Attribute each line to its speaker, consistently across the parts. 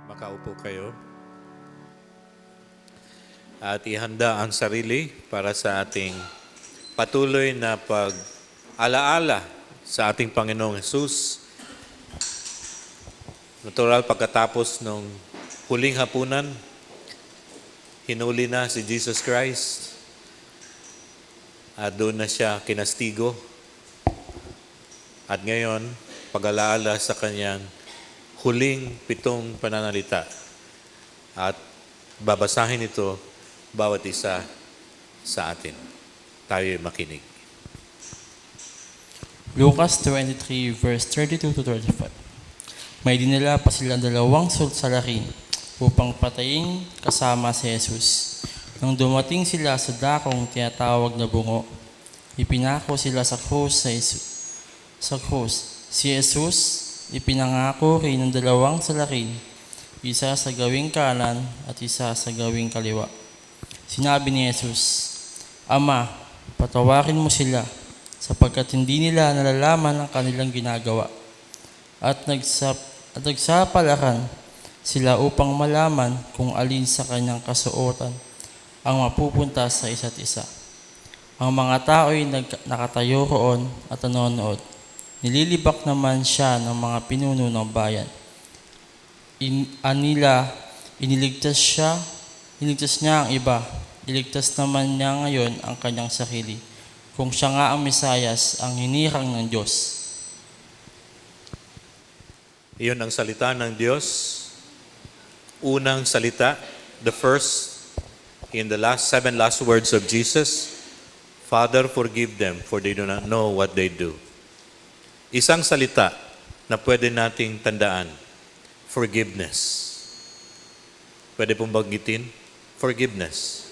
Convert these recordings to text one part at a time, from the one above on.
Speaker 1: Makaupo kayo at ihanda ang sarili para sa ating patuloy na pag-alaala sa ating Panginoong Hesus. Natural, pagkatapos ng huling hapunan, hinuli na si Jesus Christ at doon na siya kinastigo. At ngayon, pag-alaala sa kanyang huling 7 pananalita. At babasahin ito bawat isa sa atin. Tayo'y makinig.
Speaker 2: Lucas 23 verse 32 to 35. May dinala pa silang 2 salarin upang patayin kasama si Jesus. Nang dumating sila sa dakong tinatawag na bungo, ipinako sila sa krus Si Jesus ipinangako rin ng 2 salarin, isa sa gawing kanan at isa sa gawing kaliwa. Sinabi ni Jesus, "Ama, patawarin mo sila sapagkat hindi nila nalalaman ang kanilang ginagawa." At nagsapalaran sila upang malaman kung alin sa kanyang kasuotan ang mapupunta sa isa't isa. Ang mga tao'y nakatayo roon at nanonood. Nililibak naman siya ng mga pinuno ng bayan. Iniligtas niya ang iba. Iligtas naman niya ngayon ang kanyang sarili, kung siya nga ang Mesayas, ang hinirang ng Diyos.
Speaker 1: Iyon ang salita ng Diyos. Unang salita, the first in the 7 last words of Jesus, "Father, forgive them, for they do not know what they do." Isang salita na pwede nating tandaan, forgiveness. Pwede pong banggitin, forgiveness.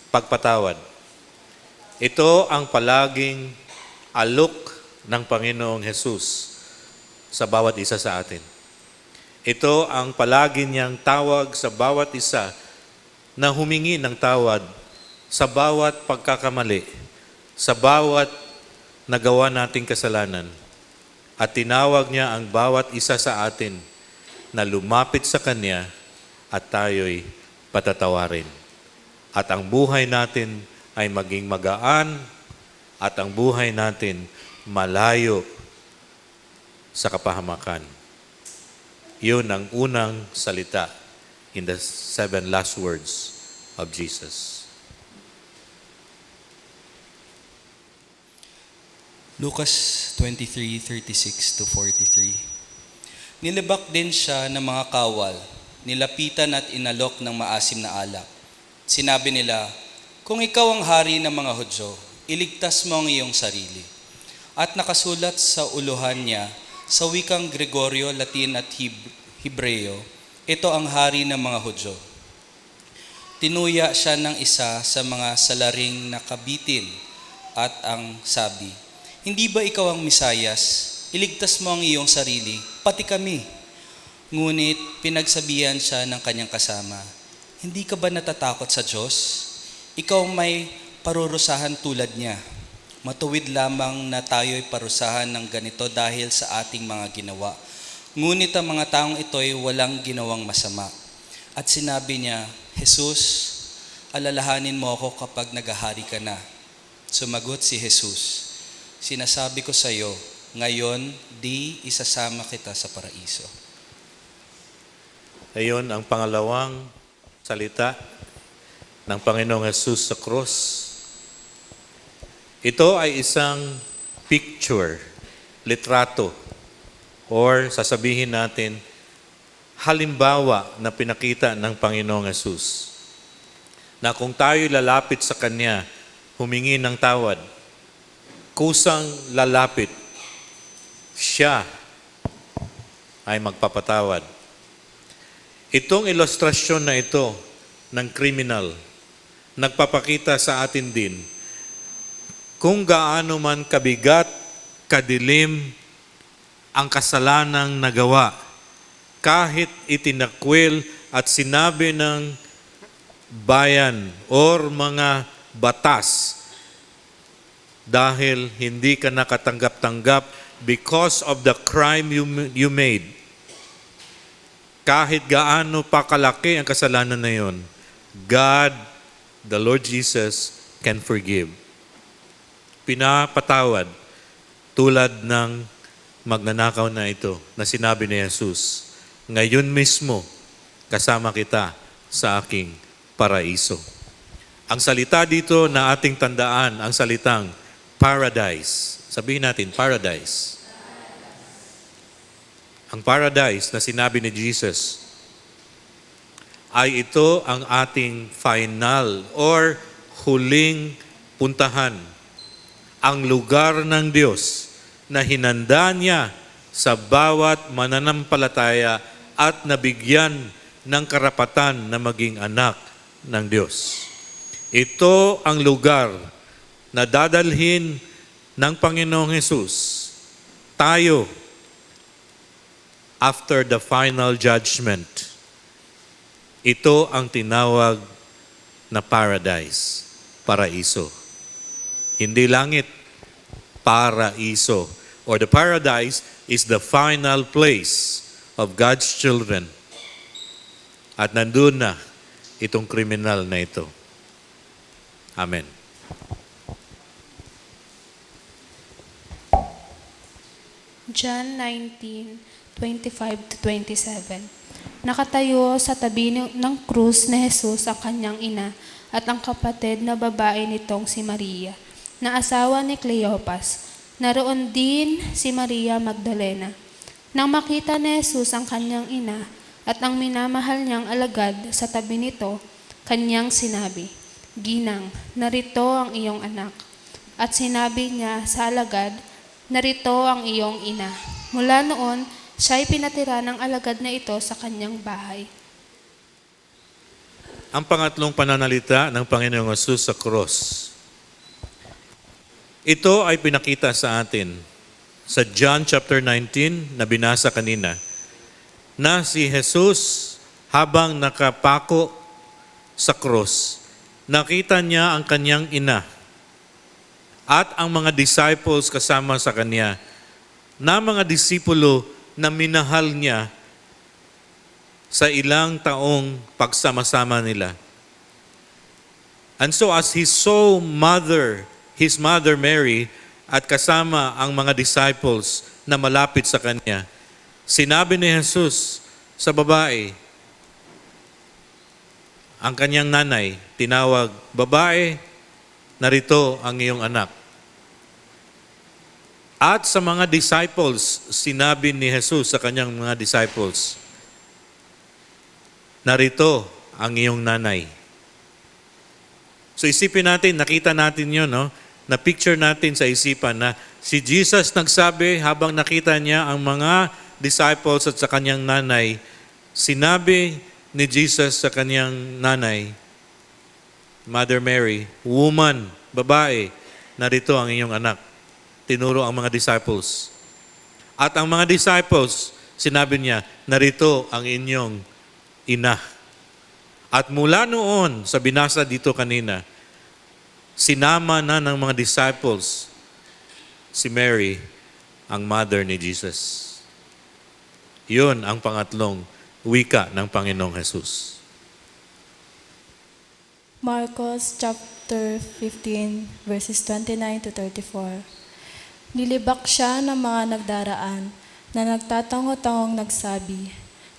Speaker 1: Pagpatawad. Ito ang palaging alok ng Panginoong Hesus sa bawat isa sa atin. Ito ang palagi niyang tawag sa bawat isa na humingi ng tawad sa bawat pagkakamali, sa bawat nagawa nating kasalanan. At tinawag niya ang bawat isa sa atin na lumapit sa Kanya at tayo'y patatawarin. At ang buhay natin ay maging magaan at ang buhay natin malayo sa kapahamakan. Yun ang unang salita in the 7 last words of Jesus.
Speaker 3: Lucas 23:36 to 43. Nilibak din siya ng mga kawal, nilapitan at inalok ng maasim na alak. Sinabi nila, "Kung ikaw ang hari ng mga Hudyo, iligtas mo ang iyong sarili." At nakasulat sa uluhan niya, sa wikang Gregorio, Latin at Hebreo, "Ito ang hari ng mga Hudyo." Tinuya siya ng isa sa mga salaring nakabitin at ang sabi, "Hindi ba ikaw ang Mesayas? Iligtas mo ang iyong sarili, pati kami." Ngunit pinagsabihan siya ng kanyang kasama, "Hindi ka ba natatakot sa Diyos? Ikaw may parurusahan tulad niya. Matuwid lamang na tayo'y parusahan ng ganito dahil sa ating mga ginawa. Ngunit ang mga taong ito'y walang ginawang masama." At sinabi niya, "Jesus, alalahanin mo ako kapag naghahari ka na." Sumagot si Jesus, "Sinasabi ko sa iyo, ngayon di isasama kita sa paraiso."
Speaker 1: Ayon ang pangalawang salita ng Panginoong Hesus sa krus. Ito ay isang picture, litrato, or sasabihin natin, halimbawa na pinakita ng Panginoong Hesus. Na kung tayo lalapit sa Kanya, humingi ng tawad, kusang lalapit, siya ay magpapatawad. Itong ilustrasyon na ito ng kriminal, nagpapakita sa atin din kung gaano man kabigat, kadilim ang kasalanang nagawa. Kahit itinakwil at sinabi ng bayan or mga batas, dahil hindi ka nakatanggap-tanggap because of the crime you made. kahit gaano pa kalaki ang kasalanan na yon, God, the Lord Jesus, can forgive. Pinapatawad tulad ng magnanakaw na ito na sinabi ni Jesus, ngayon mismo kasama kita sa aking paraiso. Ang salita dito na ating tandaan, ang salitang paradise. Sabihin natin, paradise. Ang paradise na sinabi ni Jesus ay ito ang ating final or huling puntahan. Ang lugar ng Diyos na hinanda niya sa bawat mananampalataya at nabigyan ng karapatan na maging anak ng Diyos. Ito ang lugar na dadalhin ng Panginoong Hesus tayo after the final judgment. Ito ang tinawag na paradise, paraiso. Hindi langit, paraiso. Or the paradise is the final place of God's children. At nandun na itong kriminal na ito. Amen.
Speaker 4: John 19:25-27. Nakatayo sa tabi ng krus ni Jesus ang kanyang ina at ang kapatid na babae nitong si Maria, na asawa ni Cleopas. Naroon din si Maria Magdalena. Nang makita ni Jesus ang kanyang ina at ang minamahal niyang alagad sa tabi nito, kanyang sinabi, "Ginang, narito ang iyong anak." At sinabi niya sa alagad, "Narito ang iyong ina." Mula noon, siya'y pinatira ng alagad na ito sa kanyang bahay.
Speaker 1: Ang pangatlong pananalita ng Panginoong Hesus sa cross. Ito ay pinakita sa atin sa John chapter 19 na binasa kanina, na si Jesus habang nakapako sa cross, nakita niya ang kanyang ina at ang mga disciples kasama sa kanya, na mga disipulo na minahal niya sa ilang taong pagsama-sama nila. And so as he saw his mother Mary at kasama ang mga disciples na malapit sa kanya, sinabi ni Jesus sa babae, ang kanyang nanay, tinawag, "Babae, narito ang iyong anak." At sa mga disciples, sinabi ni Jesus sa kanyang mga disciples, "Narito ang iyong nanay." So isipin natin, nakita natin yun, no? Na-picture natin sa isipan na si Jesus nagsabi habang nakita niya ang mga disciples at sa kanyang nanay, sinabi ni Jesus sa kanyang nanay, Mother Mary, "Woman, babae, narito ang iyong anak." Tinuro ang mga disciples. At ang mga disciples, sinabi niya, "Narito ang inyong ina." At mula noon, sa binasa dito kanina, sinama na ng mga disciples si Mary, ang mother ni Jesus. Yun ang pangatlong wika ng Panginoong Hesus.
Speaker 5: Marcos chapter 15 verses 29-34. Nilibak siya ng mga nagdaraan na nagtatango-tangong nagsabi,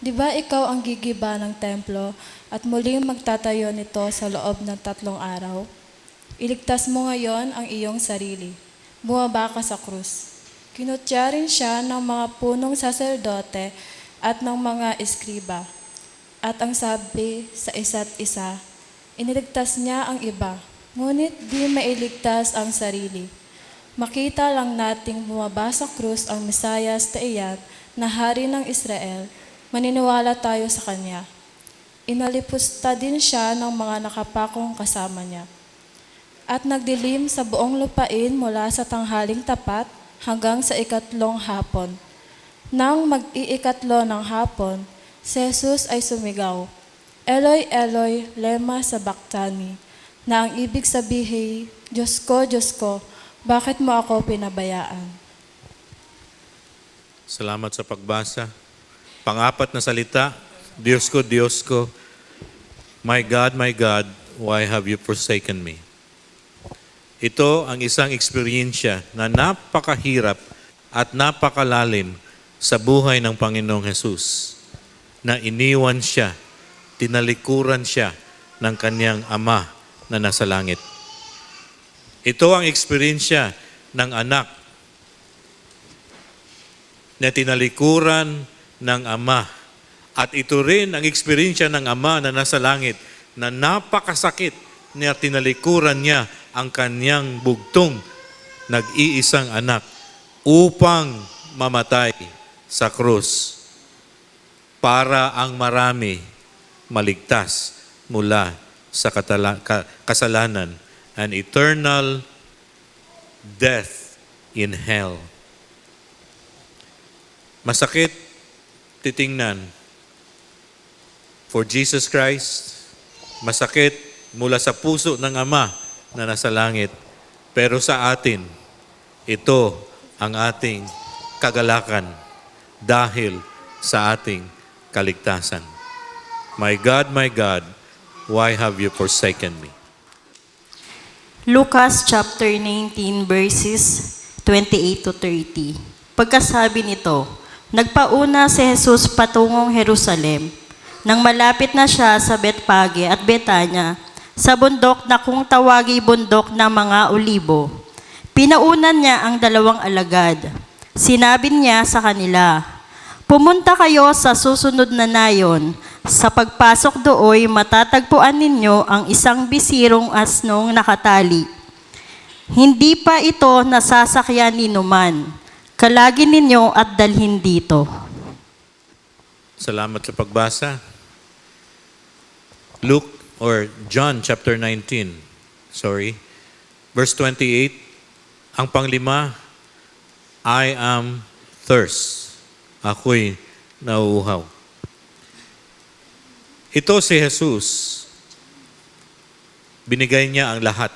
Speaker 5: "Di ba ikaw ang gigiba ng templo at muling magtatayo nito sa loob ng 3 araw? Iligtas mo ngayon ang iyong sarili. Bumaba ka sa krus." Kinutya rin siya ng mga punong saserdote at ng mga eskriba. At ang sabi sa isa't isa, iniligtas niya ang iba, ngunit di mailigtas ang sarili. Makita lang nating bumaba sa krus ang Mesiyas na iyan na hari ng Israel, maniniwala tayo sa kanya. Inalipusta din siya ng mga nakapakong kasama niya. At nagdilim sa buong lupain mula sa tanghaling tapat hanggang sa 3 hapon. Nang mag-iikatlo ng hapon, si Jesus ay sumigaw, "Eloi, Eloi, lema sabachthani," na ang ibig sabihin, Diyos ko, bakit mo ako pinabayaan?"
Speaker 1: Salamat sa pagbasa. Pang-apat na salita, Diyos ko, my God, why have you forsaken me? Ito ang isang eksperyensya na napakahirap at napakalalim sa buhay ng Panginoong Hesus, na iniwan siya, tinalikuran siya ng kanyang Ama na nasa langit. Ito ang eksperyensya ng anak na tinalikuran ng Ama. At ito rin ang eksperyensya ng Ama na nasa langit, na napakasakit na tinalikuran niya ang kanyang bugtong nag-iisang anak upang mamatay sa krus para ang marami maligtas mula sa kasalanan and eternal death in hell. Masakit titingnan for Jesus Christ, masakit mula sa puso ng Ama na nasa langit. Pero sa atin, ito ang ating kagalakan dahil sa ating kaligtasan. My God, why have you forsaken me?
Speaker 6: Lucas chapter 19 verses 28 to 30. Pagkasabi nito, nagpauna si Jesus patungong Jerusalem. Nang malapit na siya sa Betpage at Betanya, sa bundok na kung tawagi bundok ng mga olibo, pinaunan niya ang 2 alagad. Sinabi niya sa kanila, pumunta kayo sa susunod na nayon. Sa pagpasok dooy matatagpuan ninyo ang isang bisirong asnong nakatali. Hindi pa ito nasasakyan ni numan. Kalagin ninyo at dalhin dito.
Speaker 1: Salamat sa pagbasa. John chapter 19, verse 28, ang panglima, I am thirst. Ako'y nauuhaw. Ito si Jesus, binigay niya ang lahat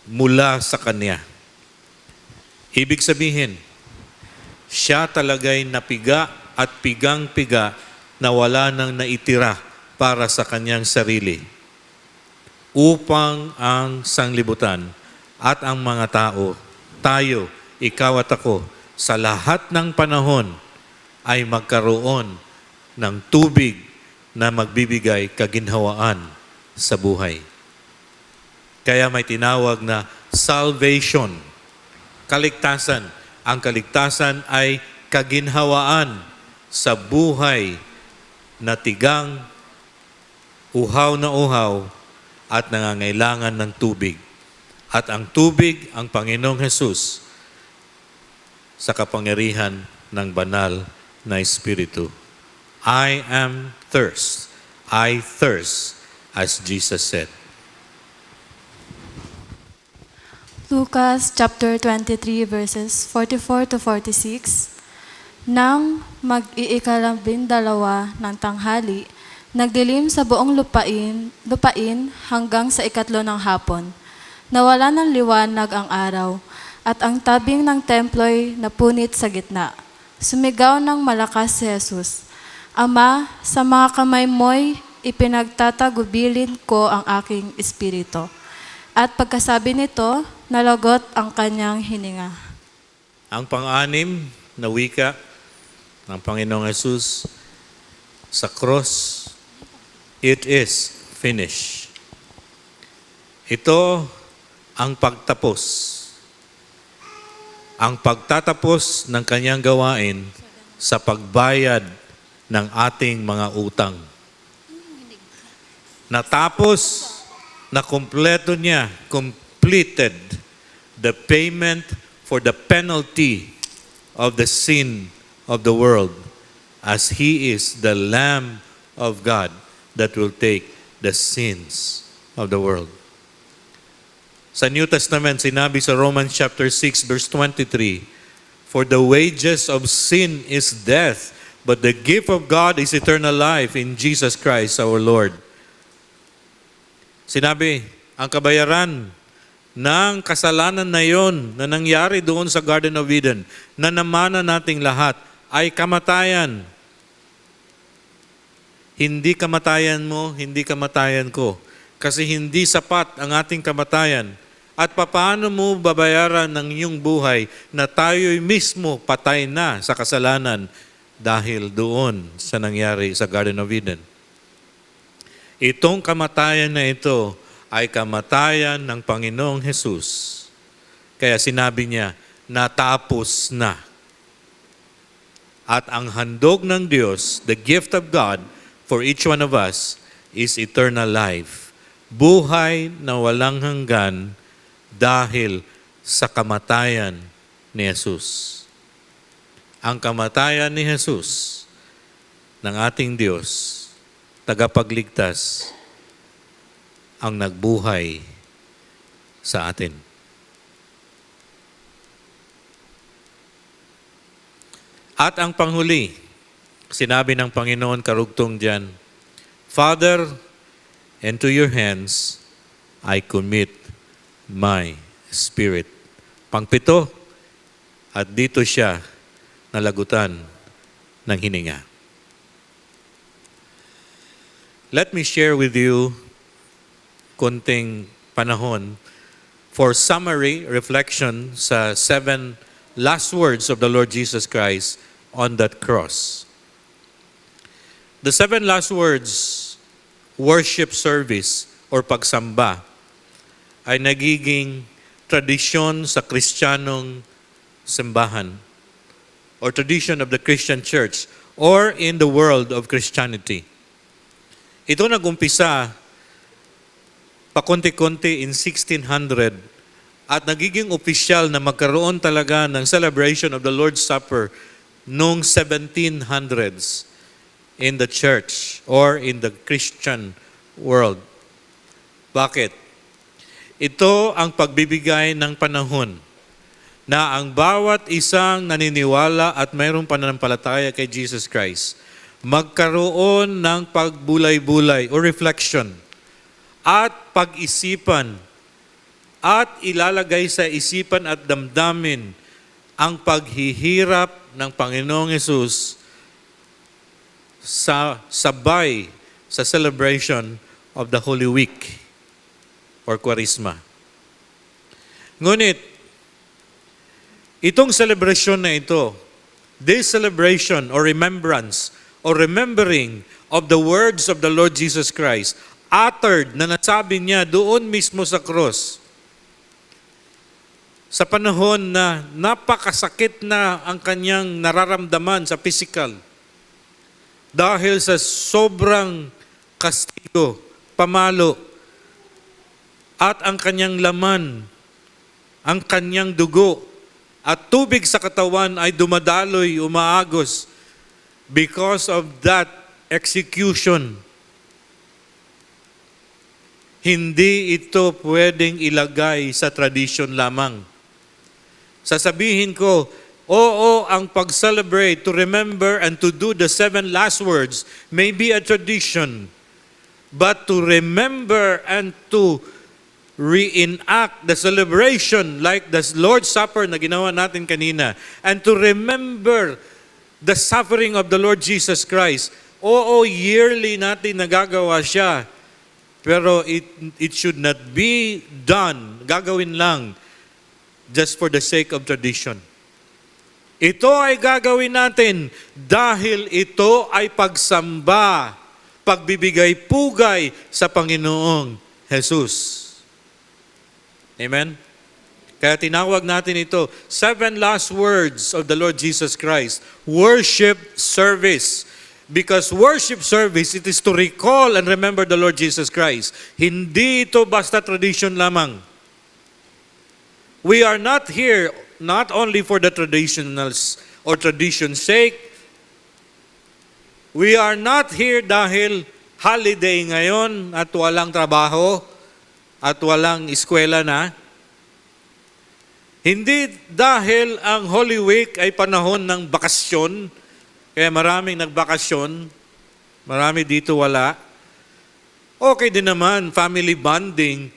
Speaker 1: mula sa Kanya. Ibig sabihin, siya talaga'y napiga at pigang-piga na wala nang naitira para sa Kanyang sarili, upang ang sanglibutan at ang mga tao, tayo, ikaw at ako, sa lahat ng panahon ay magkaroon ng tubig na magbibigay kaginhawaan sa buhay. Kaya may tinawag na salvation, kaligtasan. Ang kaligtasan ay kaginhawaan sa buhay na tigang, uhaw na uhaw, at nangangailangan ng tubig. At ang tubig, ang Panginoong Hesus, sa kapangyarihan ng banal na Espiritu. I am thirst. I thirst, as Jesus said.
Speaker 5: Lucas chapter 23 verses 44 to 46. Nang mag-iikalabindalawa ng tanghali, nagdilim sa buong lupain hanggang sa 3 ng hapon. Nawala ng liwanag ang araw, at ang tabing ng templo'y napunit sa gitna. Sumigaw ng malakas si Jesus, Ama, sa mga kamay mo'y ipinagtatagubilin ko ang aking espiritu. At pagkasabi nito, nalagot ang kanyang hininga.
Speaker 1: Ang pang-anim na wika ng Panginoong Hesus sa cross, it is finished. Ito ang pagtapos. Ang pagtatapos ng kanyang gawain sa pagbayad ng ating mga utang. Natapos, na kumpleto niya, completed the payment for the penalty of the sin of the world, as He is the Lamb of God that will take the sins of the world. Sa New Testament, sinabi sa Romans chapter 6, verse 23, For the wages of sin is death, but the gift of God is eternal life in Jesus Christ our Lord. Sinabi, ang kabayaran ng kasalanan na yon na nangyari doon sa Garden of Eden, na namana nating lahat, ay kamatayan. Hindi kamatayan mo, hindi kamatayan ko. Kasi hindi sapat ang ating kamatayan. At papaano mo babayaran ng iyong buhay na tayo'y mismo patay na sa kasalanan dahil doon sa nangyari sa Garden of Eden? Itong kamatayan na ito ay kamatayan ng Panginoong Hesus. Kaya sinabi niya, natapos na. At ang handog ng Diyos, the gift of God for each one of us is eternal life. Buhay na walang hanggan dahil sa kamatayan ni Jesus. Ang kamatayan ni Jesus ng ating Diyos, tagapagligtas, ang nagbuhay sa atin. At ang panghuli, sinabi ng Panginoon karugtong diyan, Father, into your hands I commit my spirit. Pangpito, at dito siya nalagutan ng hininga. Let me share with you konting panahon for summary reflection sa 7 last words of the Lord Jesus Christ on that cross. The 7 last words, worship service or pagsamba, ay nagiging tradisyon sa Kristiyanong simbahan or tradition of the Christian church or in the world of Christianity. Ito nagumpisa pakunti-kunti in 1600 at nagiging opisyal na magkaroon talaga ng celebration of the Lord's Supper noong 1700s in the church or in the Christian world. Bakit? Ito ang pagbibigay ng panahon na ang bawat isang naniniwala at mayroong pananampalataya kay Jesus Christ magkaroon ng pagbulay-bulay o reflection at pag-isipan at ilalagay sa isipan at damdamin ang paghihirap ng Panginoong Hesus sa sabay sa celebration of the Holy Week or Kwarisma. Ngunit, itong celebration na ito, this celebration or remembrance or remembering of the words of the Lord Jesus Christ uttered na nasabi niya doon mismo sa cross, sa panahon na napakasakit na ang kanyang nararamdaman sa physical dahil sa sobrang kastigo, pamalo, at ang kanyang laman, ang kanyang dugo, at tubig sa katawan ay dumadaloy, umaagos because of that execution. Hindi ito pwedeng ilagay sa tradisyon lamang. Sasabihin ko, oo, ang pag-celebrate, to remember and to do the 7 last words may be a tradition, but to remember and to reenact the celebration like the Lord's Supper na ginawa natin kanina, and to remember the suffering of the Lord Jesus Christ, oo, yearly natin nagagawa siya, pero it should not be done, gagawin lang, just for the sake of tradition. Ito ay gagawin natin dahil ito ay pagsamba, pagbibigay pugay sa Panginoong Jesus. Amen? Kaya tinawag natin ito, 7 last words of the Lord Jesus Christ, worship service. Because worship service, it is to recall and remember the Lord Jesus Christ. Hindi ito basta tradition lamang. We are not here not only for the traditionals or tradition's sake. We are not here dahil holiday ngayon at walang trabaho at walang eskwela na. Hindi dahil ang Holy Week ay panahon ng bakasyon, kaya maraming nagbakasyon, marami dito wala. Okay din naman, family bonding,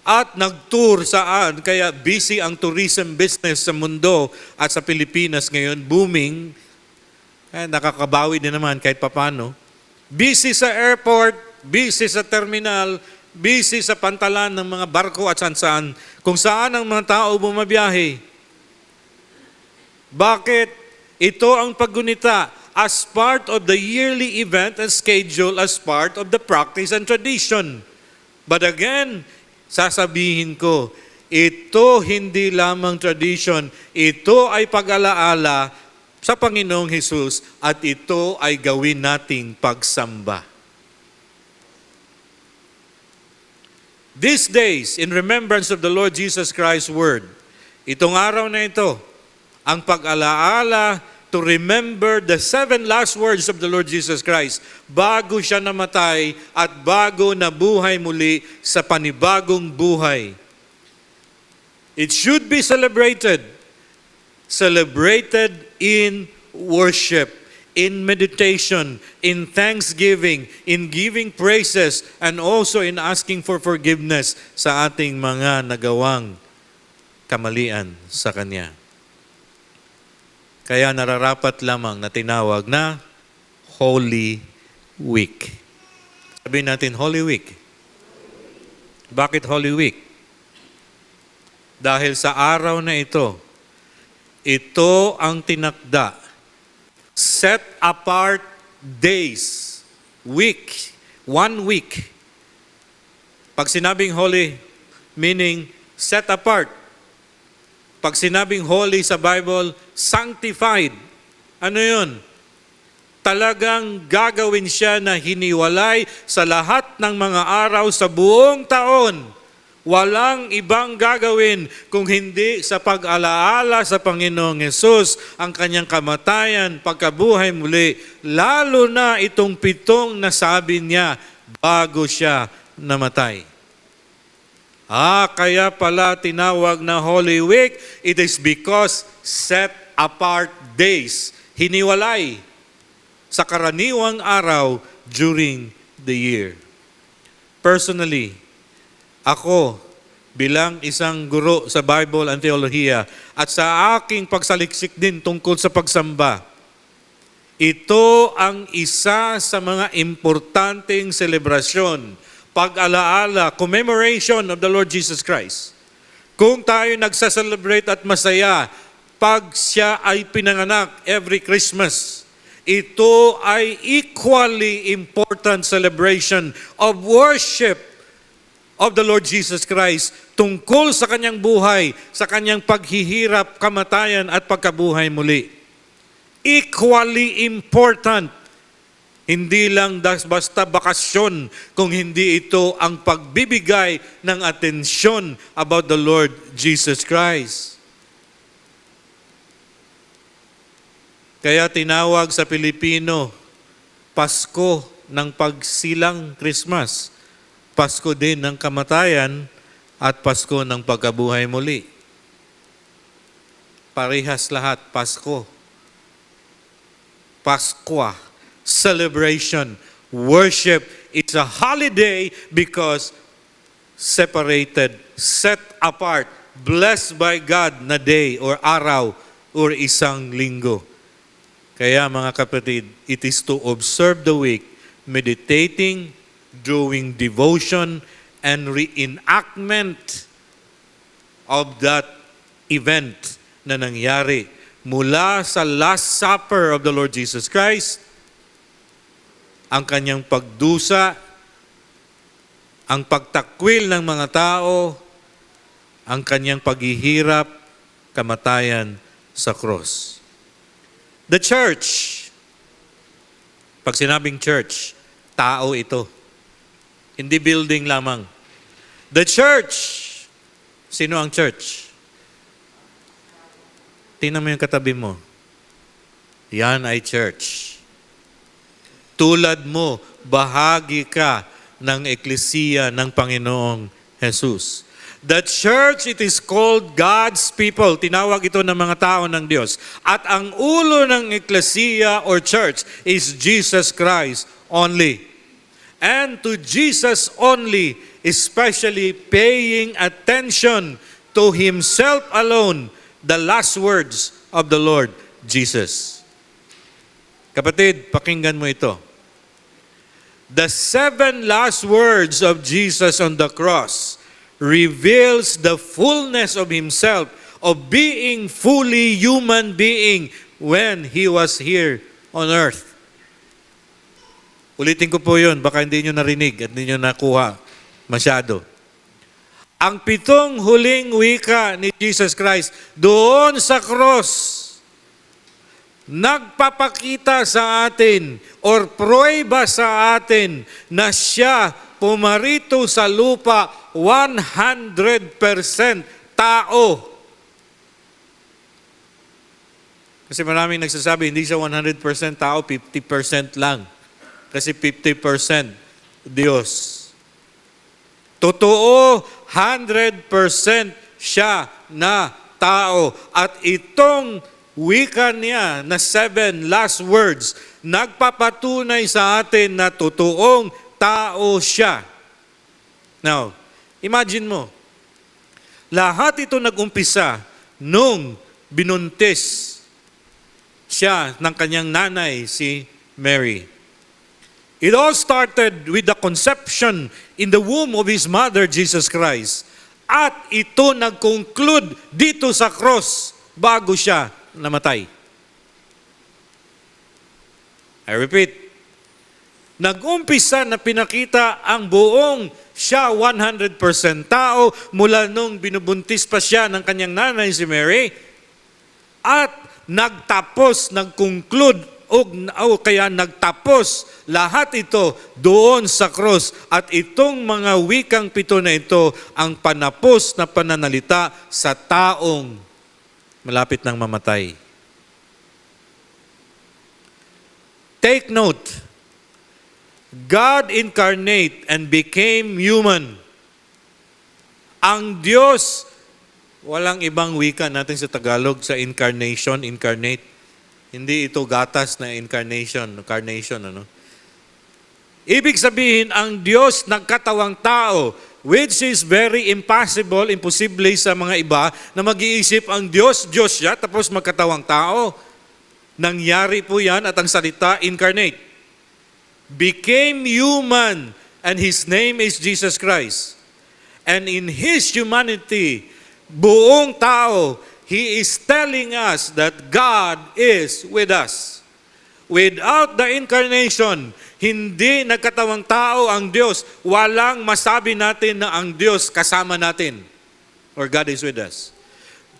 Speaker 1: at nag-tour saan, kaya busy ang tourism business sa mundo at sa Pilipinas ngayon, booming. Kaya nakakabawi din naman kahit papano. busy sa airport, busy sa terminal, busy sa pantalan ng mga barko at saan-saan, kung saan ang mga tao bumabiyahe. Bakit? Ito ang paggunita as part of the yearly event and schedule as part of the practice and tradition. But again, sasabihin ko, ito hindi lamang tradition, ito ay pag-alaala sa Panginoong Hesus at ito ay gawin nating pagsamba. These days, in remembrance of the Lord Jesus Christ's word, itong araw na ito, ang pag-alaala to remember the 7 last words of the Lord Jesus Christ bago siya namatay at bago nabuhay muli sa panibagong buhay. It should be celebrated in worship, in meditation, in thanksgiving, in giving praises, and also in asking for forgiveness sa ating mga nagawang kamalian sa Kanya. Kaya nararapat lamang na tinawag na Holy Week. Sabihin natin, Holy Week. Bakit Holy Week? Dahil sa araw na ito ang tinakda. Set apart days. Week. 1 week. Pag sinabing holy, meaning set apart. Pag sinabing holy sa Bible, sanctified. Ano yun? Talagang gagawin siya na hiniwalay sa lahat ng mga araw sa buong taon. Walang ibang gagawin kung hindi sa pag-alaala sa Panginoong Hesus, ang kanyang kamatayan, pagkabuhay muli, lalo na itong 7 nasabi niya bago siya namatay. Kaya pala tinawag na Holy Week, it is because set apart days, hiniwalay sa karaniwang araw during the year. Personally, ako, bilang isang guro sa Bible and Theologiya at sa aking pagsaliksik din tungkol sa pagsamba, ito ang isa sa mga importanteng selebrasyon, pag-alaala, commemoration of the Lord Jesus Christ. Kung tayo nagsa-celebrate at masaya pag siya ay pinanganak every Christmas, ito ay equally important celebration of worship of the Lord Jesus Christ tungkol sa kanyang buhay, sa kanyang paghihirap, kamatayan at pagkabuhay muli. Equally important. Hindi lang basta bakasyon kung hindi ito ang pagbibigay ng atensyon about the Lord Jesus Christ. Kaya tinawag sa Pilipino, Pasko ng pagsilang Christmas. Pasko din ng kamatayan at Pasko ng pagkabuhay muli. Parehas lahat, Pasko. Paskwa, celebration, worship. It's a holiday because separated, set apart, blessed by God na day or araw or isang linggo. Kaya mga kapatid, it is to observe the week, meditating, doing devotion and reenactment of that event na nangyari mula sa Last Supper of the Lord Jesus Christ, ang kanyang pagdusa, ang pagtakwil ng mga tao, ang kanyang paghihirap, kamatayan sa cross. The church, pag sinabing church, tao ito. Hindi building lamang. The church. Sino ang church? Tingnan mo yung katabi mo. Yan ay church. Tulad mo, bahagi ka ng eklesiya ng Panginoong Jesus. The church, it is called God's people. Tinawag ito ng mga tao ng Diyos. At ang ulo ng eklesiya or church is Jesus Christ only. And to Jesus only, especially paying attention to Himself alone, the last words of the Lord Jesus. Kapatid, pakinggan mo ito. The 7 last words of Jesus on the cross reveals the fullness of himself, of being fully human being when he was here on earth. Ulitin ko po yun, baka hindi nyo narinig at hindi nyo nakuha masyado. Ang 7 huling wika ni Jesus Christ doon sa cross, nagpapakita sa atin or pruweba sa atin na siya pumarito sa lupa 100% tao. Kasi maraming nagsasabi, hindi siya 100% tao, 50% lang. Kasi 50% Diyos. Totoo, 100% siya na tao. At itong wika niya na 7 last words, nagpapatunay sa atin na totoong tao siya. Now, imagine mo, lahat ito nag-umpisa nung binuntis siya ng kanyang nanay, si Mary. It all started with the conception in the womb of his mother, Jesus Christ. At ito nag-conclude dito sa cross bago siya namatay. I repeat, nag-umpisa na pinakita ang buong siya 100% tao mula nung binubuntis pa siya ng kanyang nanay si Mary at nagtapos, nag-conclude o kaya nagtapos lahat ito doon sa cross. At itong mga wikang 7 na ito ang panapos na pananalita sa taong malapit ng mamatay. Take note, God incarnate and became human. Ang Diyos, walang ibang wika natin sa Tagalog sa incarnation, incarnate. Hindi ito gatas na incarnation, ano? Ibig sabihin, ang Diyos nagkatawang tao, which is very impossible, imposible sa mga iba na mag-iisip ang Diyos, Diyos siya, tapos magkatawang tao. Nangyari po yan at ang salita, incarnate. Became human, and His name is Jesus Christ. And in His humanity, buong tao, He is telling us that God is with us. Without the incarnation, hindi nagkatawang tao ang Diyos. Walang masabi natin na ang Diyos kasama natin. Or God is with us.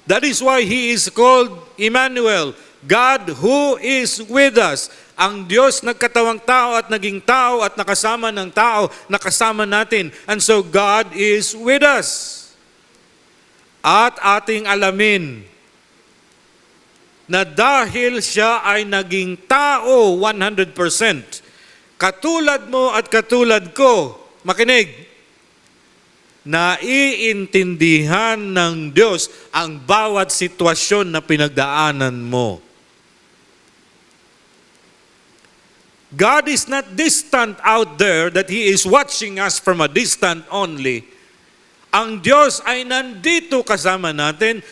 Speaker 1: That is why He is called Emmanuel, God who is with us. Ang Diyos nagkatawang tao at naging tao at nakasama ng tao, nakasama natin. And so God is with us. At ating alamin na dahil siya ay naging tao 100%, katulad mo at katulad ko, makinig, naiintindihan ng Diyos ang bawat sitwasyon na pinagdaanan mo. God is not distant out there that He is watching us from a distant only. Ang Diyos ay nandito kasama natin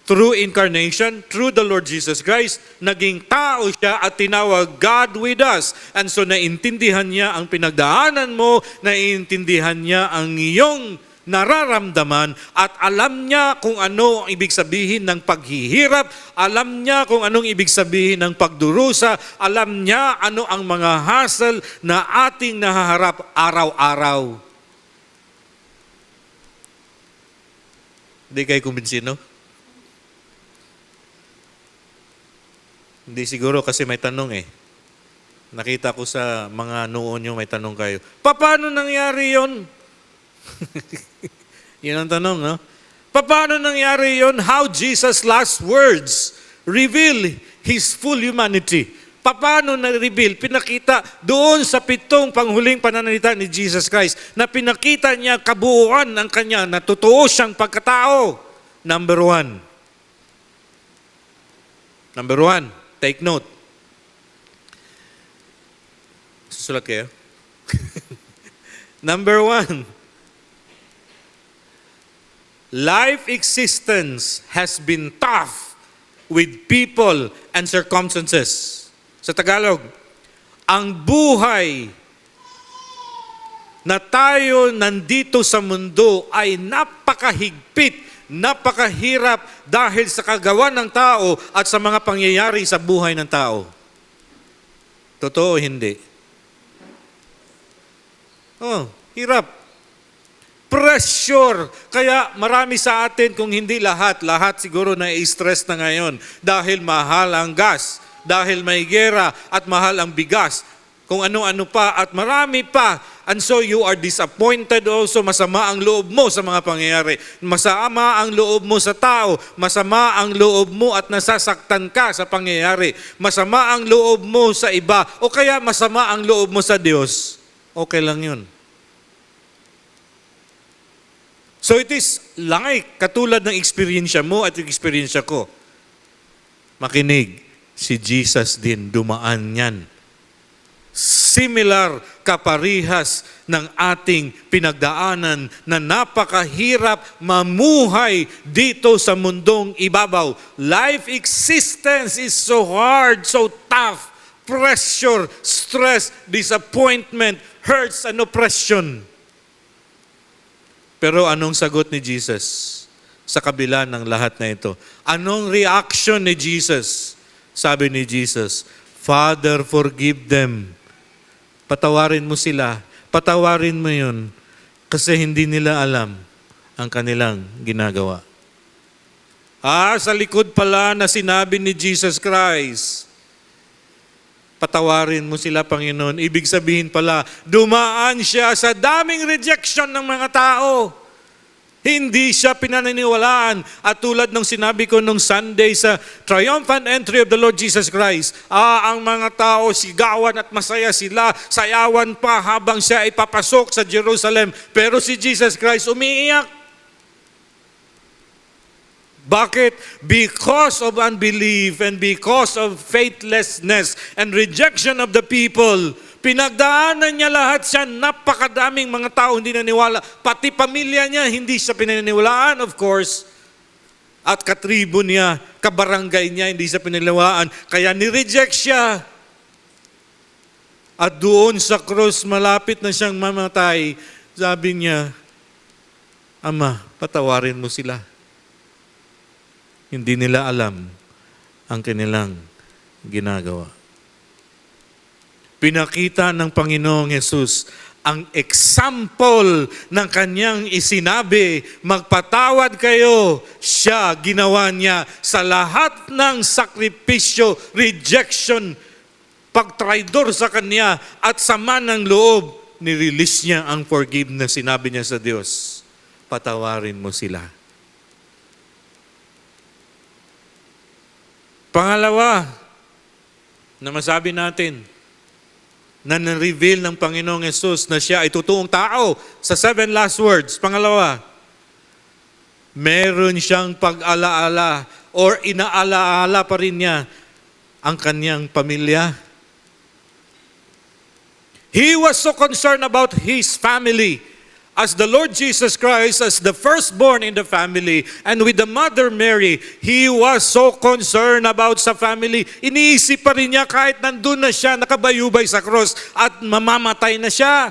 Speaker 1: through incarnation, through the Lord Jesus Christ. Naging tao siya at tinawag God with us. And so naintindihan niya ang pinagdaanan mo, naintindihan niya ang iyong nararamdaman at alam niya kung ano ang ibig sabihin ng paghihirap, alam niya kung anong ibig sabihin ng pagdurusa, alam niya ano ang mga hassle na ating nahaharap araw-araw. Hindi kayo kumbinsino? Hindi siguro kasi may tanong eh. Nakita ko sa mga noon nyo may tanong kayo. Paano nangyari yon? Yun ang tanong, no? Paano nangyari yon? How Jesus' last words reveal His full humanity. Paano na-reveal? Pinakita doon sa 7 panghuling pananalita ni Jesus Christ na pinakita niya kabuuan ng kanya na totoo siyang pagkatao. Number 1. Number 1, take note. Susulat kayo? Number 1, life existence has been tough with people and circumstances. Sa Tagalog, ang buhay na tayo nandito sa mundo ay napakahigpit, napakahirap dahil sa kagawa ng tao at sa mga pangyayari sa buhay ng tao. Totoo o hindi? Oh, hirap. Pressure. Kaya marami sa atin, kung hindi lahat siguro na-stress na ngayon dahil mahal ang gas, dahil may gera at mahal ang bigas, kung ano-ano pa at marami pa. And so you are disappointed also, masama ang loob mo sa mga pangyayari. Masama ang loob mo sa tao, masama ang loob mo at nasasaktan ka sa pangyayari. Masama ang loob mo sa iba o kaya masama ang loob mo sa Diyos. Okay lang yun. So it is like, katulad ng experience mo at experience ko. Makinig, si Jesus din dumaan yan. Similar, kaparihas ng ating pinagdaanan na napakahirap mamuhay dito sa mundong ibabaw. Life existence is so hard, so tough. Pressure, stress, disappointment, hurts, and oppression. Pero anong sagot ni Jesus sa kabila ng lahat na ito? Anong reaction ni Jesus? Sabi ni Jesus, Father, forgive them. Patawarin mo sila. Patawarin mo yun kasi hindi nila alam ang kanilang ginagawa. Sa likod pala na sinabi ni Jesus Christ, patawarin mo sila, Panginoon. Ibig sabihin pala, dumaan siya sa daming rejection ng mga tao. Hindi siya pinaniniwalaan. At tulad ng sinabi ko nung Sunday sa triumphant entry of the Lord Jesus Christ, ang mga tao sigawan at masaya sila, sayawan pa habang siya ay papasok sa Jerusalem. Pero si Jesus Christ umiiyak. Bakit? Because of unbelief and because of faithlessness and rejection of the people. Pinagdaanan niya lahat siya, napakadaming mga tao hindi naniwala. Pati pamilya niya, hindi siya pinaniniwalaan, of course. At katribo niya, kabarangay niya, hindi siya pinaniniwalaan. Kaya nireject siya. At doon sa cross, malapit na siyang mamatay, sabi niya, Ama, patawarin mo sila. Hindi nila alam ang kanilang ginagawa. Pinakita ng Panginoong Hesus ang example ng kanyang isinabi, magpatawad kayo. Siya, ginawa niya sa lahat ng sakripisyo, rejection, pagtraidor sa kanya at sama ng loob, nirelease niya ang forgiveness. Sinabi niya sa Diyos, patawarin mo sila. Pangalawa, na masabi natin, na na-reveal ng Panginoong Hesus na siya ay totoong tao sa 7 last words. Pangalawa, meron siyang pag-alaala or inaalaala pa rin niya ang kanyang pamilya. He was so concerned about his family. As the Lord Jesus Christ, as the firstborn in the family, and with the Mother Mary, He was so concerned about sa family. Iniisip pa rin niya kahit nandun na siya, nakabayubay sa cross, at mamamatay na siya.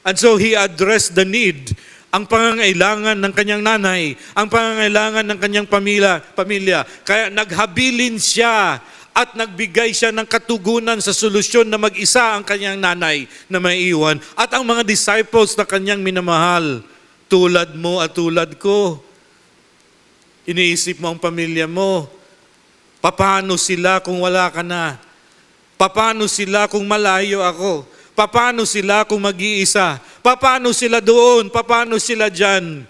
Speaker 1: And so He addressed the need, ang pangangailangan ng kanyang nanay, ang pangangailangan ng kanyang pamilya. Kaya naghabilin siya at nagbigay siya ng katugunan sa solusyon na mag-isa ang kanyang nanay na maiiwan at ang mga disciples na kanyang minamahal, tulad mo at tulad ko. Iniisip mo ang pamilya mo. Paano sila kung wala ka na? Paano sila kung malayo ako? Paano sila kung mag-iisa? Paano sila doon? Paano sila dyan?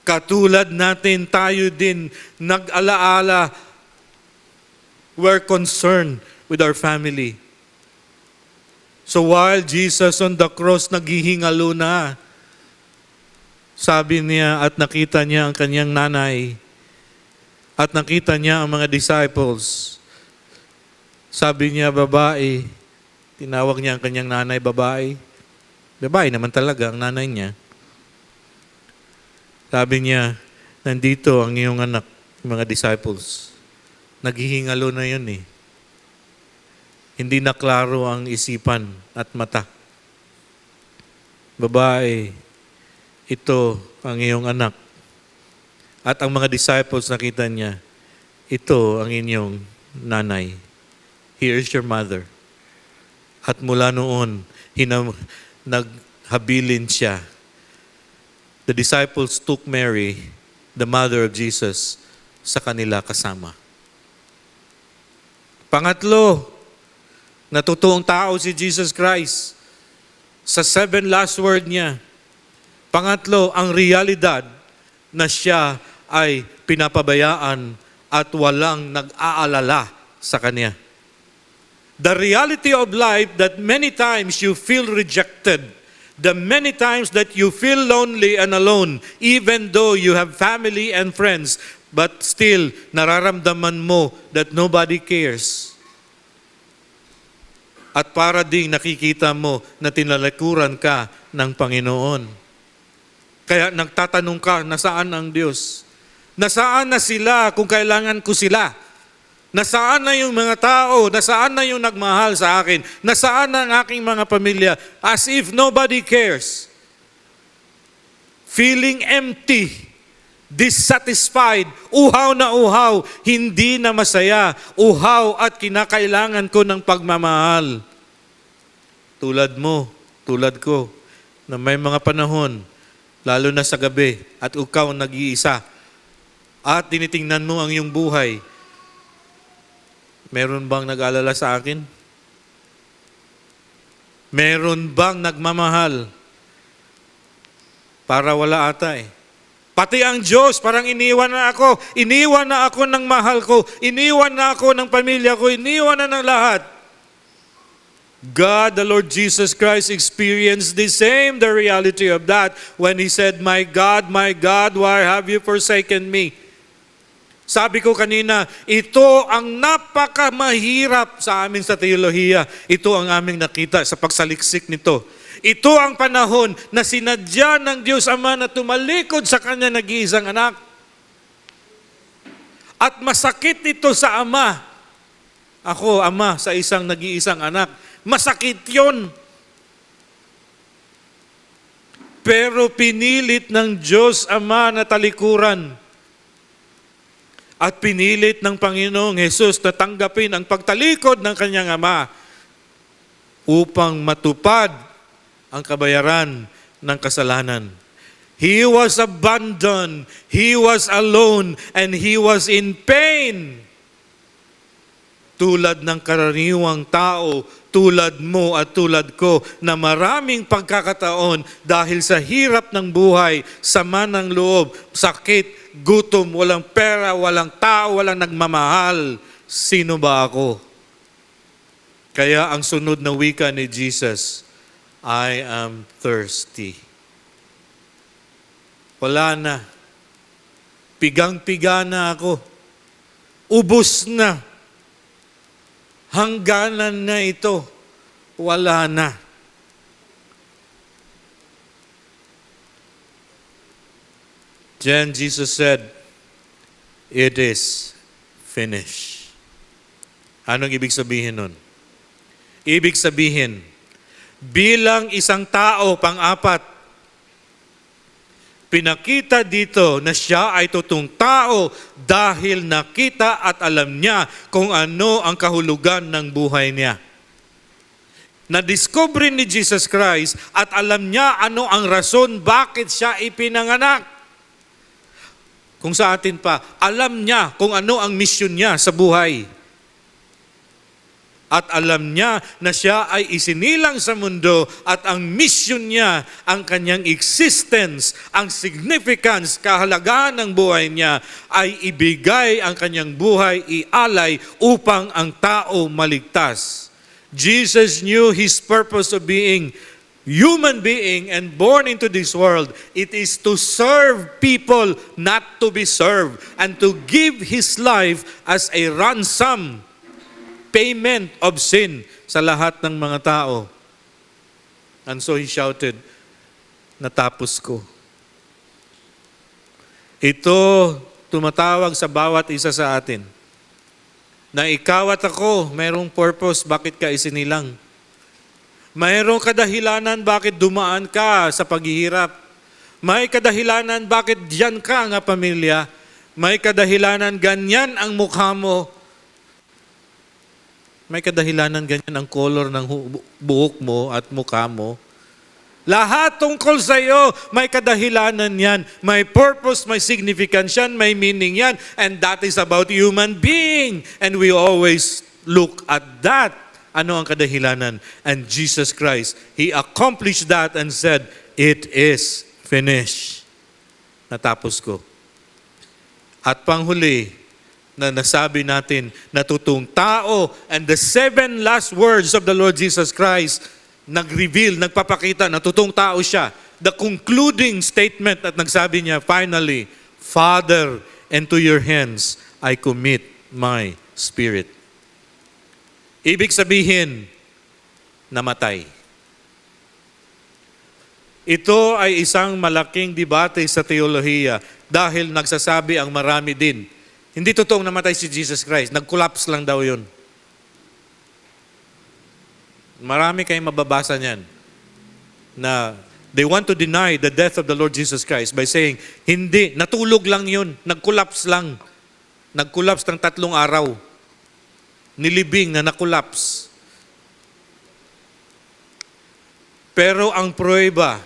Speaker 1: Katulad natin, tayo din nag-alaala. We're concerned with our family. So while Jesus on the cross naghihingalo na, sabi niya at nakita niya ang kanyang nanay at nakita niya ang mga disciples. Sabi niya, babae, tinawag niya ang kanyang nanay, babae. Babae naman talaga ang nanay niya. Sabi niya, nandito ang iyong anak, mga disciples. Naghihingalo na yun eh. Hindi na klaro ang isipan at mata babae, ito ang iyong anak. At ang mga disciples nakita niya, ito ang inyong nanay. Here is your mother. At mula noon, naghabilin siya. The disciples took Mary, the mother of Jesus, sa kanila kasama. Pangatlo, natutuong tao si Jesus Christ. Sa 7 last word niya. Pangatlo, ang realidad na siya ay pinapabayaan at walang nag-aalala sa kanya. The reality of life that many times you feel rejected, the many times that you feel lonely and alone, even though you have family and friends, but still nararamdaman mo that nobody cares. At para ding nakikita mo na tinalikuran ka ng Panginoon. Kaya nagtatanong ka, nasaan ang Diyos? Nasaan na sila kung kailangan ko sila? Nasaan na yung mga tao? Nasaan na yung nagmahal sa akin? Nasaan na ang aking mga pamilya? As if nobody cares. Feeling empty, dissatisfied, uhaw na uhaw, hindi na masaya, uhaw at kinakailangan ko ng pagmamahal. Tulad mo, tulad ko, na may mga panahon, lalo na sa gabi, at ikaw nag-iisa, at tinitingnan mo ang iyong buhay, meron bang nag-alala sa akin? Meron bang nagmamahal? Para wala ata eh. Pati ang Diyos, parang iniwan na ako. Iniwan na ako ng mahal ko. Iniwan na ako ng pamilya ko. Iniwan na ng lahat. God, the Lord Jesus Christ, experienced the reality of that when He said, my God, why have you forsaken me? Sabi ko kanina, ito ang napakamahirap sa amin sa teolohiya. Ito ang aming nakita sa pagsaliksik nito. Ito ang panahon na sinadya ng Diyos Ama na tumalikod sa Kanya nag-iisang anak. At masakit ito sa Ama. Ako, Ama, sa isang nag-iisang anak. Masakit yon. Pero pinilit ng Diyos Ama na talikuran. At pinilit ng Panginoong Hesus na tanggapin ang pagtalikod ng Kanyang Ama upang matupad ang kabayaran ng kasalanan. He was abandoned, He was alone, and He was in pain. Tulad ng karaniwang tao, tulad mo at tulad ko, na maraming pagkakataon dahil sa hirap ng buhay, sama ng loob, sakit, gutom, walang pera, walang tao, walang nagmamahal. Sino ba ako? Kaya ang sunod na wika ni Jesus, I am thirsty. Wala na. Pigang-piga na ako. Ubus na. Hangganan na ito. Wala na. Then Jesus said, it is finished. Anong ibig sabihin nun? Ibig sabihin, bilang isang tao, pang-apat, pinakita dito na siya ay totoong tao dahil nakita at alam niya kung ano ang kahulugan ng buhay niya. Na-discover ni Jesus Christ at alam niya ano ang rason bakit siya ipinanganak. Kung sa atin pa, alam niya kung ano ang mission niya sa buhay. At alam niya na siya ay isinilang sa mundo at ang mission niya, ang kanyang existence, ang significance, kahalagahan ng buhay niya ay ibigay ang kanyang buhay, ialay upang ang tao maligtas. Jesus knew His purpose of being human being and born into this world. It is to serve people, not to be served, and to give His life as a ransom, payment of sin sa lahat ng mga tao. And so He shouted, natapos ko. Ito tumatawag sa bawat isa sa atin na ikaw at ako mayroong purpose bakit ka isinilang. Mayroong kadahilanan bakit dumaan ka sa paghihirap. May kadahilanan bakit diyan ka nga pamilya. May kadahilanan ganyan ang mukha mo. May kadahilanan ganyan ang color ng buhok mo at mukha mo. Lahat tungkol sa iyo, may kadahilanan yan. May purpose, may significance yan, may meaning yan. And that is about human being. And we always look at that. Ano ang kadahilanan? And Jesus Christ, He accomplished that and said, it is finished. Natapos ko. At panghuli, na nasabi natin, natutong tao, and the 7 last words of the Lord Jesus Christ, nag-reveal, nagpapakita, natutong tao siya. The concluding statement at nagsabi niya, finally, Father, into your hands I commit my spirit. Ibig sabihin, namatay. Ito ay isang malaking debate sa teolohiya dahil nagsasabi ang marami din. Hindi totoong namatay si Jesus Christ. Nag-collapse lang daw yun. Marami kayong mababasa niyan na they want to deny the death of the Lord Jesus Christ by saying, hindi, natulog lang yun, nag-collapse lang. Nag-collapse ng 3 araw. Nilibing na na-collapse. Pero ang pruweba,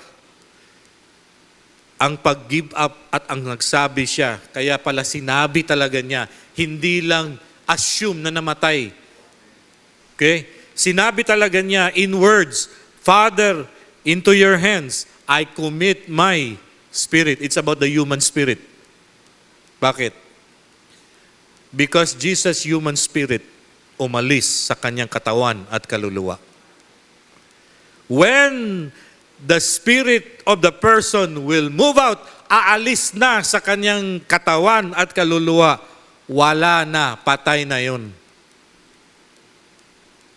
Speaker 1: ang pag-give up at ang nagsabi siya, kaya pala sinabi talaga niya, hindi lang assume na namatay. Okay? Sinabi talaga niya in words, Father, into your hands, I commit my spirit. It's about the human spirit. Bakit? Because Jesus' human spirit umalis sa kanyang katawan at kaluluwa. When the spirit of the person will move out, aalis na sa kanyang katawan at kaluluwa, wala na, patay na yun.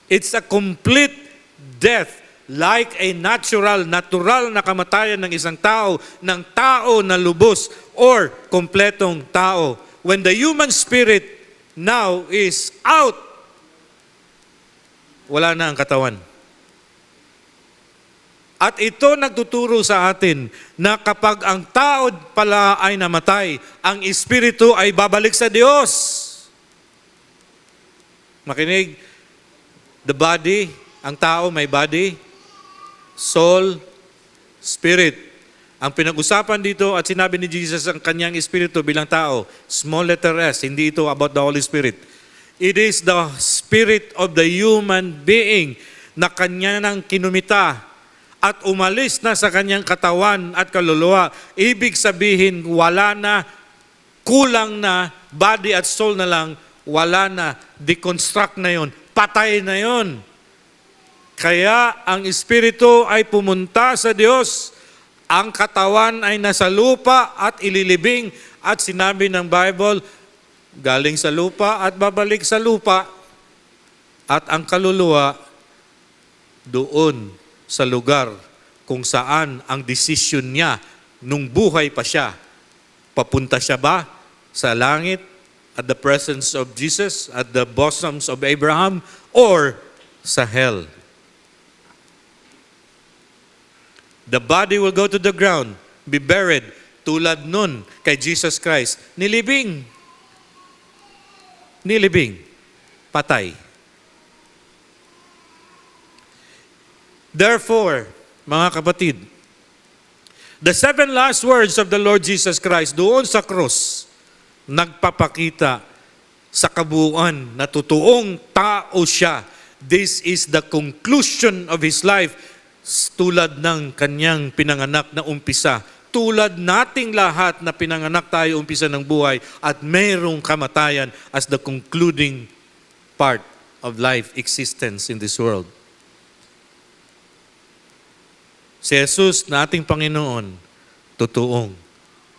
Speaker 1: It's a complete death, like a natural na kamatayan ng isang tao, ng tao na lubos, or kompletong tao. When the human spirit now is out, wala na ang katawan. At ito nagtuturo sa atin na kapag ang tao pala ay namatay, ang espiritu ay babalik sa Diyos. Makinig, the body, ang tao may body, soul, spirit. Ang pinag-usapan dito at sinabi ni Jesus ang kanyang espiritu bilang tao, small letter S, hindi ito about the Holy Spirit. It is the spirit of the human being na kanya nang kinumita at umalis na sa kanyang katawan at kaluluwa. Ibig sabihin, wala na, kulang na, body at soul na lang, wala na, deconstruct na yon, patay na yon. Kaya ang espiritu ay pumunta sa Diyos, ang katawan ay nasa lupa at ililibing, at sinabi ng Bible, galing sa lupa at babalik sa lupa, at ang kaluluwa doon sa lugar kung saan ang desisyon niya nung buhay pa siya. Papunta siya ba sa langit at the presence of Jesus, at the bosoms of Abraham, or sa hell? The body will go to the ground, be buried, tulad nun kay Jesus Christ. Nilibing. Nilibing. Patay. Therefore, mga kapatid, the 7 last words of the Lord Jesus Christ doon sa krus, nagpapakita sa kabuuan na totoong tao siya. This is the conclusion of His life, tulad ng kanyang pinanganak na umpisa. Tulad nating lahat na pinanganak tayo umpisa ng buhay at mayroong kamatayan as the concluding part of life existence in this world. Si Jesus na ating Panginoon, totoong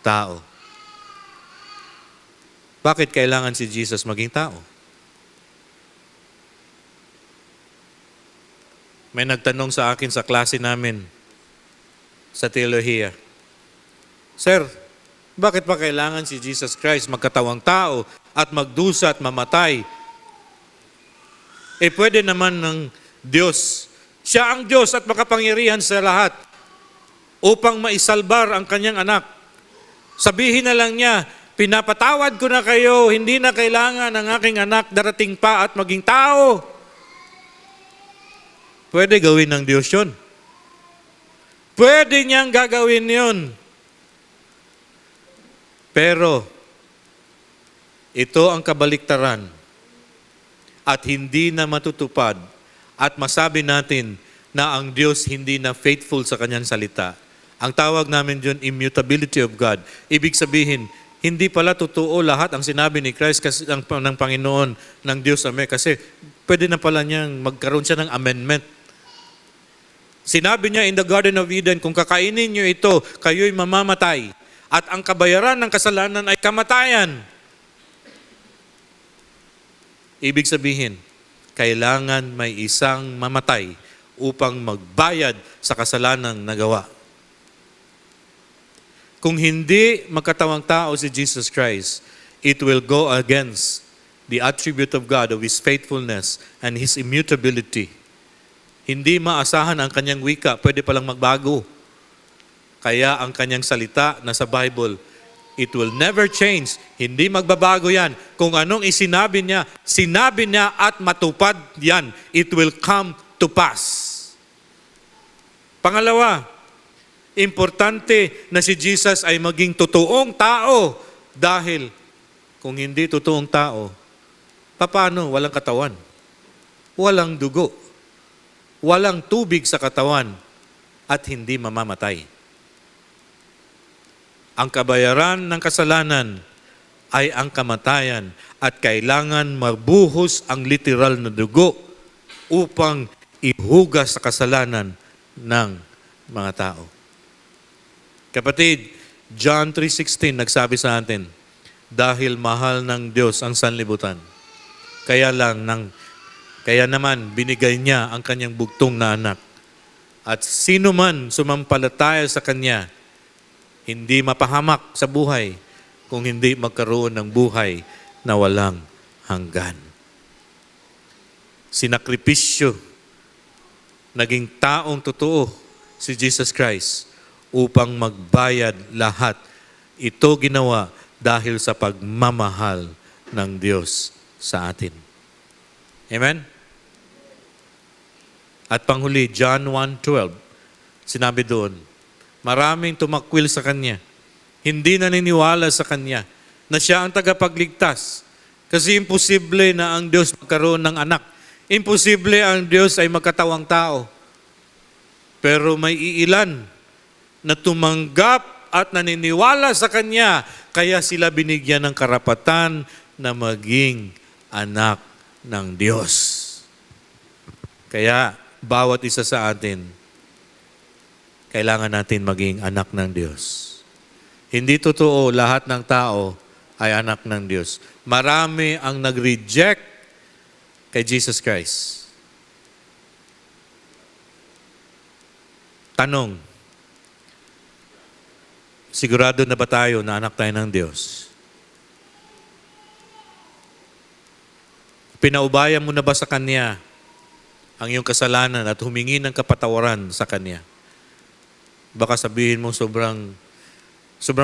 Speaker 1: tao. Bakit kailangan si Jesus maging tao? May nagtanong sa akin sa klase namin sa teolohiya, Sir, bakit pa kailangan si Jesus Christ magkatawang tao at magdusa at mamatay? Pwede naman ng Diyos Siya ang Diyos at makapangyarihan sa lahat upang maisalbar ang kanyang anak. Sabihin na lang niya, pinapatawad ko na kayo, hindi na kailangan ang aking anak darating pa at maging tao. Pwede gawin ng Diyos yun. Pwede niyang gagawin yun. Pero, ito ang kabaliktaran at hindi na matutupad at masabi natin na ang Diyos hindi na faithful sa kanyang salita. Ang tawag namin dyan, immutability of God. Ibig sabihin, hindi pala totoo lahat ang sinabi ni Christ kasi ng Panginoon ng Diyos Ame kasi pwede na pala niyang magkaroon siya ng amendment. Sinabi niya in the Garden of Eden, kung kakainin niyo ito, kayo'y mamamatay. At ang kabayaran ng kasalanan ay kamatayan. Ibig sabihin, kailangan may isang mamatay upang magbayad sa kasalanang nagawa. Kung hindi magkatawang tao si Jesus Christ, it will go against the attribute of God, of His faithfulness and His immutability. Hindi maasahan ang kanyang wika, pwede palang magbago. Kaya ang kanyang salita na sa Bible, it will never change. Hindi magbabago yan. Kung anong sinabi niya at matupad yan. It will come to pass. Pangalawa, importante na si Jesus ay maging totoong tao dahil kung hindi totoong tao, paano? Walang katawan, walang dugo, walang tubig sa katawan at hindi mamamatay. Ang kabayaran ng kasalanan ay ang kamatayan at kailangan mabuhos ang literal na dugo upang ihugas sa kasalanan ng mga tao. Kapatid, John 3:16 nagsabi sa atin, dahil mahal ng Diyos ang sanlibutan, kaya naman binigay niya ang kanyang bugtong na anak. At sino man sumampalataya sa kanya, hindi mapahamak sa buhay kung hindi magkaroon ng buhay na walang hanggan. Sinakripisyo, naging taong totoo si Jesus Christ upang magbayad lahat. Ito ginawa dahil sa pagmamahal ng Diyos sa atin. Amen? At panghuli, John 1:12, sinabi doon, maraming tumakwil sa Kanya, hindi naniniwala sa Kanya, na Siya ang tagapagligtas. Kasi imposible na ang Diyos magkaroon ng anak. Imposible ang Diyos ay magkatawang tao. Pero may iilan na tumanggap at naniniwala sa Kanya, kaya sila binigyan ng karapatan na maging anak ng Diyos. Kaya, bawat isa sa atin, kailangan natin maging anak ng Diyos. Hindi totoo lahat ng tao ay anak ng Diyos. Marami ang nag-reject kay Jesus Christ. Tanong, sigurado na ba tayo na anak tayo ng Diyos? Pinaubayan mo na ba sa Kanya ang iyong kasalanan at humingi ng kapatawaran sa Kanya? Baka sabihin mo sobrang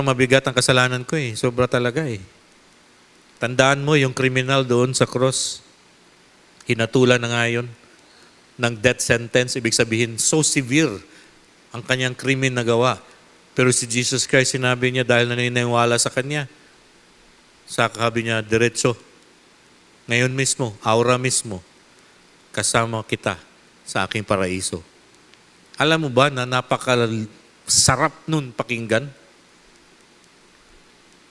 Speaker 1: mabigat ang kasalanan ko eh. Sobra talaga eh. Tandaan mo yung kriminal doon sa cross. Hinatulan na nga yun ng death sentence. Ibig sabihin, so severe ang kanyang krimen na gawa. Pero si Jesus Christ, sinabi niya dahil naniniwala sa Kanya, sabi niya, diretso. Ngayon mismo, aura mismo, kasama kita sa aking paraiso. Alam mo ba na napakasarap nun pakinggan?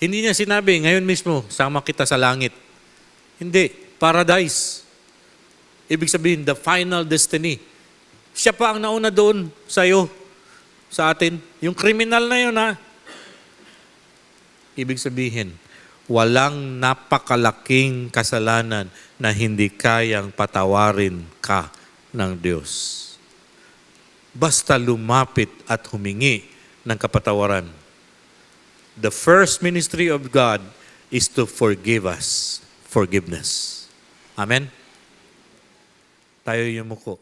Speaker 1: Hindi niya sinabi, ngayon mismo, sama kita sa langit. Hindi, paradise. Ibig sabihin, the final destiny. Siya pa ang nauna doon sa iyo, sa atin. Yung kriminal na yun, ha? Ibig sabihin, walang napakalaking kasalanan na hindi kayang patawarin ka ng Diyos. Basta lumapit at humingi ng kapatawaran. The first ministry of God is to forgive us. Forgiveness. Amen? Tayo yumuko.